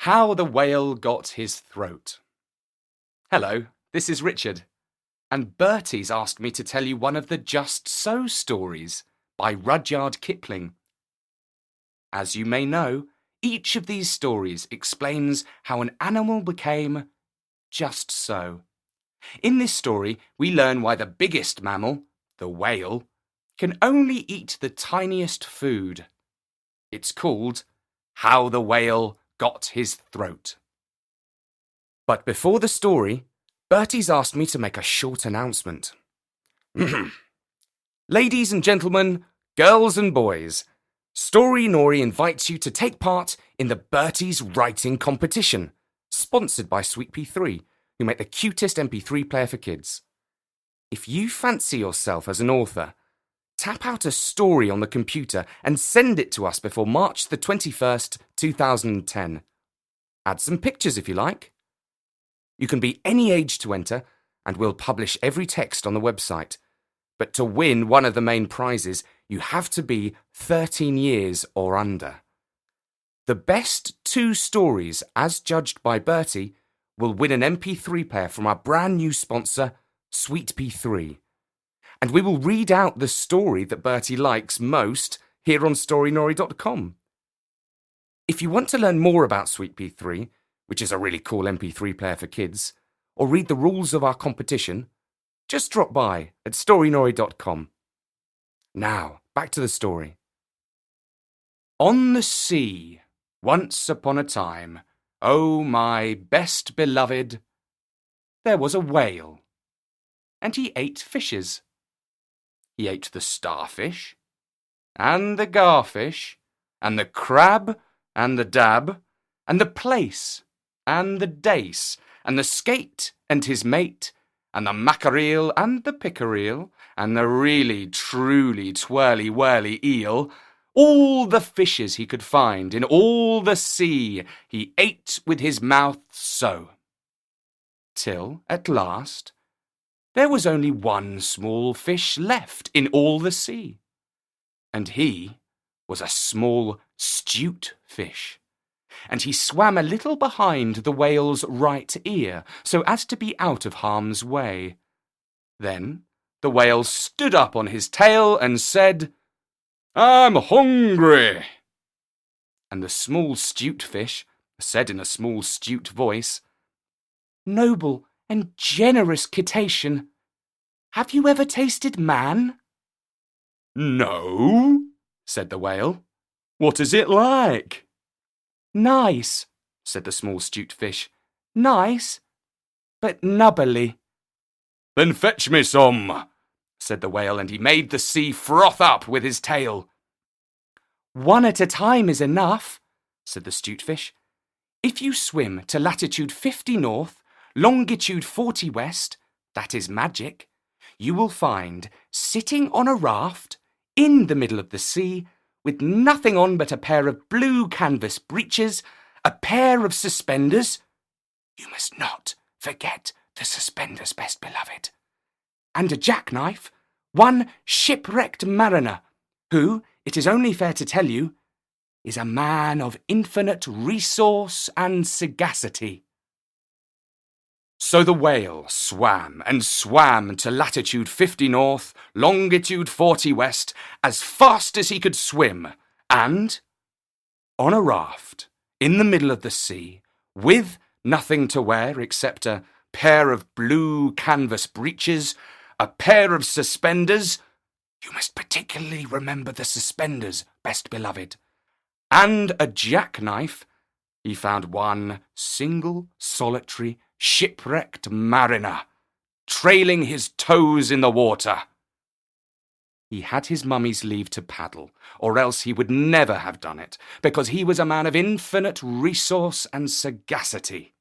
How the Whale Got His Throat. Hello, this is Richard, and Bertie's asked me to tell you one of the Just So stories by Rudyard Kipling. As you may know, each of these stories explains how an animal became just so. In this story, we learn why the biggest mammal, the whale, can only eat the tiniest food. It's called How the Whale Got His Throat. But before the story, Bertie's asked me to make a short announcement. Ladies and gentlemen, girls and boys, Story Nori invites you to take part in the Bertie's Writing Competition, sponsored by Sweet P3, who make the cutest MP3 player for kids. If you fancy yourself as an author, tap out a story on the computer and send it to us before March the 21st, 2010. Add some pictures if you like. You can be any age to enter, and we'll publish every text on the website. But to win one of the main prizes, you have to be 13 years or under. The best 2 stories, as judged by Bertie, will win an MP3 player from our brand new sponsor, Sweet P3. And we will read out the story that Bertie likes most here on storynori.com. If you want to learn more about Sweet P3, which is a really cool MP3 player for kids, or read the rules of our competition, just drop by at storynori.com. Now, back to the story. On the sea, once upon a time, oh my best beloved, there was a whale, and he ate fishes. He ate the starfish, and the garfish, and the crab, and the dab, and the plaice, and the dace, and the skate, and his mate, and the mackerel, and the pickerel, and the really, truly, twirly-whirly eel, all the fishes he could find in all the sea he ate with his mouth so. Till, at last, there was only one small fish left in all the sea, and he was a small 'stute fish, and he swam a little behind the whale's right ear, so as to be out of harm's way. Then the whale stood up on his tail and said, "I'm hungry." And the small 'stute fish said in a small 'stute voice, "Noble and generous cetacean, have you ever tasted man?" "No," said the whale. "What is it like?" "Nice," said the small 'stute fish. "Nice, but nubbly." "Then fetch me some," said the whale, and he made the sea froth up with his tail. "One at a time is enough," said the 'stute fish. "If you swim to latitude 50 north, longitude 40 west, that is magic, you will find, sitting on a raft, in the middle of the sea, with nothing on but a pair of blue canvas breeches, a pair of suspenders, you must not forget the suspenders, best beloved, and a jackknife, one shipwrecked mariner, who, it is only fair to tell you, is a man of infinite resource and sagacity." So the whale swam and swam to latitude 50 north, longitude 40 west, as fast as he could swim, and, on a raft, in the middle of the sea, with nothing to wear except a pair of blue canvas breeches, a pair of suspenders, you must particularly remember the suspenders, best beloved, and a jackknife, he found one single, solitary, shipwrecked mariner, trailing his toes in the water. He had his mummy's leave to paddle, or else he would never have done it, because he was a man of infinite resource and sagacity.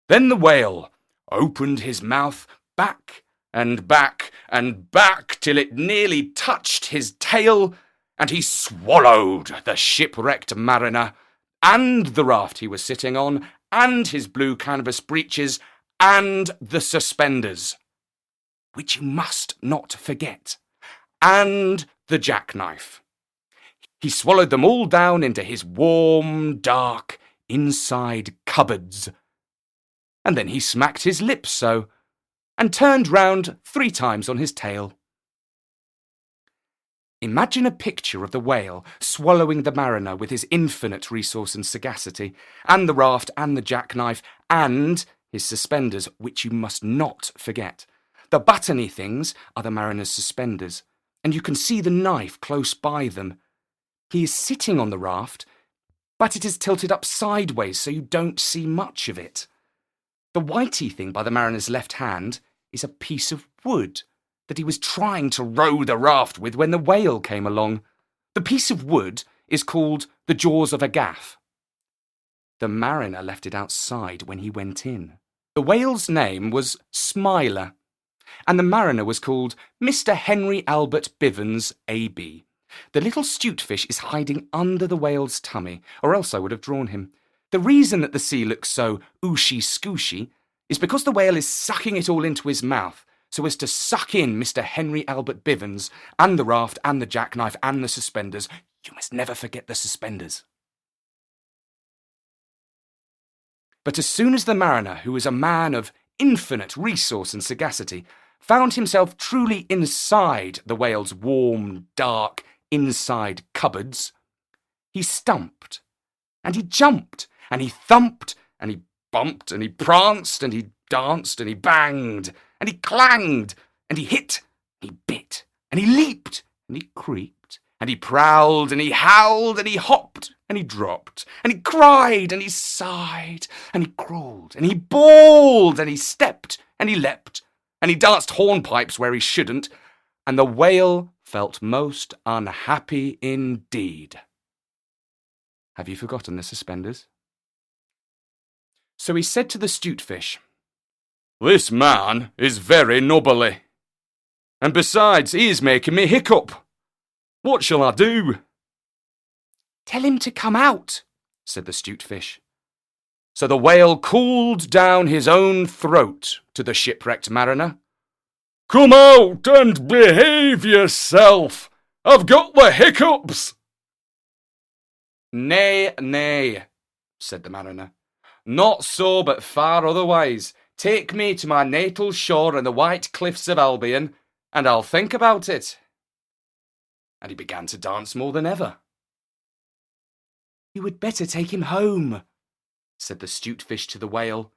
Then the whale opened his mouth back and back and back till it nearly touched his tail, and he swallowed the shipwrecked mariner, and the raft he was sitting on, and his blue canvas breeches, and the suspenders, which you must not forget, and the jackknife. He swallowed them all down into his warm, dark, inside cupboards. And then he smacked his lips so, and turned round 3 times on his tail. Imagine a picture of the whale swallowing the mariner with his infinite resource and sagacity, and the raft and the jackknife, and his suspenders, which you must not forget. The buttony things are the mariner's suspenders, and you can see the knife close by them. He is sitting on the raft, but it is tilted up sideways so you don't see much of it. The whitey thing by the mariner's left hand is a piece of wood that he was trying to row the raft with when the whale came along. The piece of wood is called the jaws of a gaff. The mariner left it outside when he went in. The whale's name was Smiler, and the mariner was called Mr. Henry Albert Bivens, A.B. The little stutefish is hiding under the whale's tummy, or else I would have drawn him. The reason that the sea looks so ooshy-scooshy is because the whale is sucking it all into his mouth, so as to suck in Mr. Henry Albert Bivens, and the raft, and the jackknife, and the suspenders. You must never forget the suspenders. But as soon as the mariner, who was a man of infinite resource and sagacity, found himself truly inside the whale's warm, dark, inside cupboards, he stumped, and he jumped, and he thumped, and he bumped, and he pranced, and he danced, and he banged, and he clanged, and he hit, and he bit, and he leaped, and he creeped, and he prowled, and he howled, and he hopped, and he dropped, and he cried, and he sighed, and he crawled, and he bawled, and he stepped, and he leapt, and he danced hornpipes where he shouldn't, and the whale felt most unhappy indeed. Have you forgotten the suspenders? So he said to the stutefish, "This man is very nubbly, and besides, he is making me hiccup. What shall I do?" "Tell him to come out," said the stutefish. So the whale called down his own throat to the shipwrecked mariner. "Come out and behave yourself. I've got the hiccups." "Nay, nay," said the mariner. "Not so, but far otherwise. Take me to my natal shore and the white cliffs of Albion, and I'll think about it." And he began to dance more than ever. "You had better take him home," said the stutefish to the whale.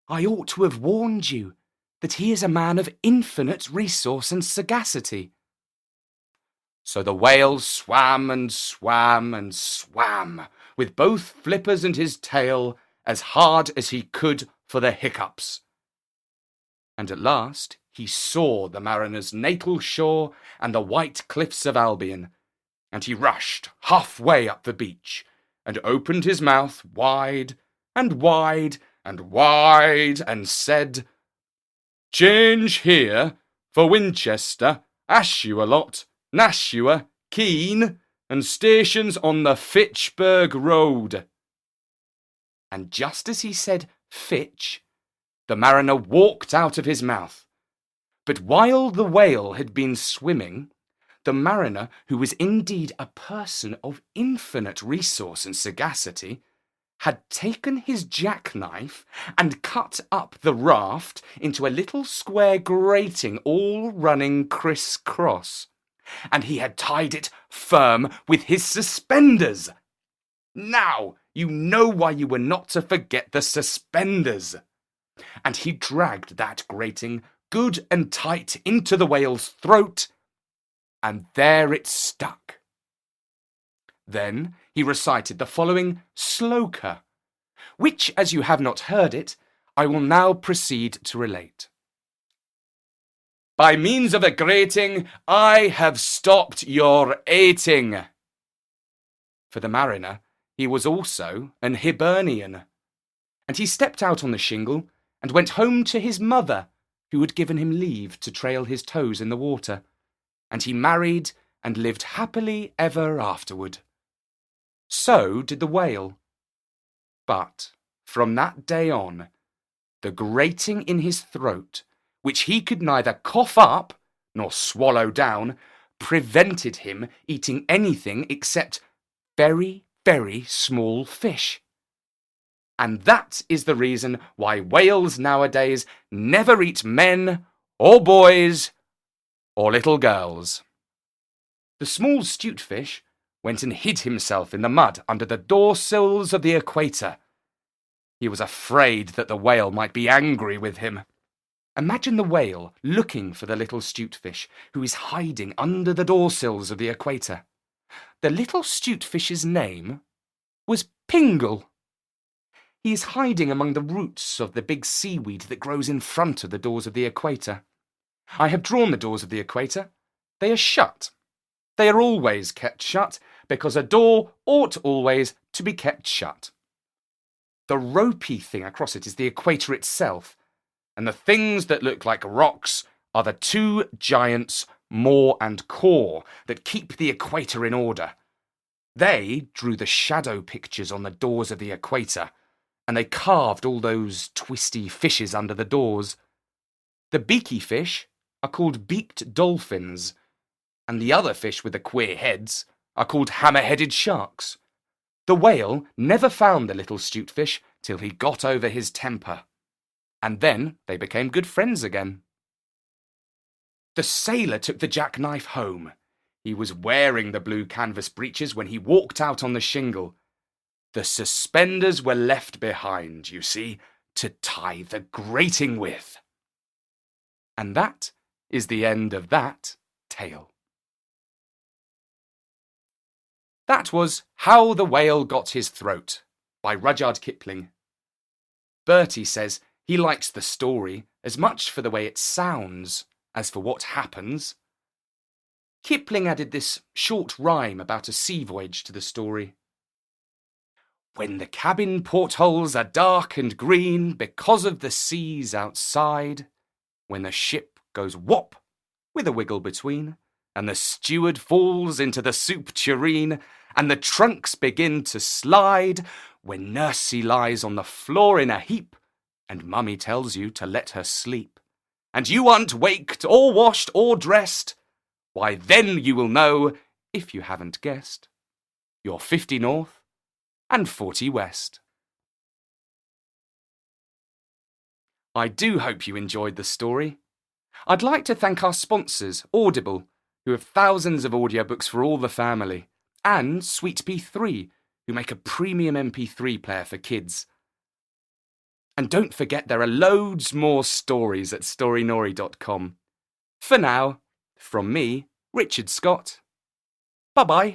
"I ought to have warned you that he is a man of infinite resource and sagacity." So the whale swam and swam and swam, with both flippers and his tail, as hard as he could for the hiccups. And at last he saw the mariner's natal shore and the white cliffs of Albion, and he rushed halfway up the beach, and opened his mouth wide and wide and wide, and said, "Change here for Winchester, Ashuelot, Nashua, Keene, and stations on the Fitchburg Road." And just as he said Fitch, the mariner walked out of his mouth. But while the whale had been swimming, the mariner, who was indeed a person of infinite resource and sagacity, had taken his jackknife and cut up the raft into a little square grating all running criss-cross, and he had tied it firm with his suspenders. Now you know why you were not to forget the suspenders. And he dragged that grating good and tight into the whale's throat, and there it stuck. Then he recited the following sloka, which, as you have not heard it, I will now proceed to relate. "By means of a grating, I have stopped your eating." For the mariner, he was also an Hibernian, and he stepped out on the shingle and went home to his mother, who had given him leave to trail his toes in the water, and he married and lived happily ever afterward. So did the whale. But from that day on, the grating in his throat, which he could neither cough up nor swallow down, prevented him eating anything except very, very small fish. And that is the reason why whales nowadays never eat men or boys or little girls. The small 'stute fish went and hid himself in the mud under the door sills of the equator. He was afraid that the whale might be angry with him. Imagine the whale looking for the little 'stute fish who is hiding under the door sills of the equator. The little 'stute fish's name was Pingle. He is hiding among the roots of the big seaweed that grows in front of the doors of the equator. I have drawn the doors of the equator. They are shut. They are always kept shut, because a door ought always to be kept shut. The ropey thing across it is the equator itself, and the things that look like rocks are the two giants, maw and core, that keep the equator in order. They drew the shadow pictures on the doors of the equator, and they carved all those twisty fishes under the doors. The beaky fish are called beaked dolphins, and the other fish with the queer heads are called hammer-headed sharks. The whale never found the little 'stute fish till he got over his temper, and then they became good friends again. The sailor took the jackknife home. He was wearing the blue canvas breeches when he walked out on the shingle. The suspenders were left behind, you see, to tie the grating with. And that is the end of that tale. That was How the Whale Got His Throat by Rudyard Kipling. Bertie says he likes the story as much for the way it sounds as for what happens. Kipling added this short rhyme about a sea voyage to the story. When the cabin portholes are dark and green because of the seas outside, when the ship goes whop with a wiggle between, and the steward falls into the soup tureen, and the trunks begin to slide, when Nursey lies on the floor in a heap, and Mummy tells you to let her sleep, and you aren't waked or washed or dressed, why then you will know, if you haven't guessed, you're 50 north and 40 west. I do hope you enjoyed the story. I'd like to thank our sponsors, Audible, who have thousands of audiobooks for all the family, and Sweet P3, who make a premium MP3 player for kids. And don't forget there are loads more stories at storynori.com. For now, from me, Richard Scott, bye-bye.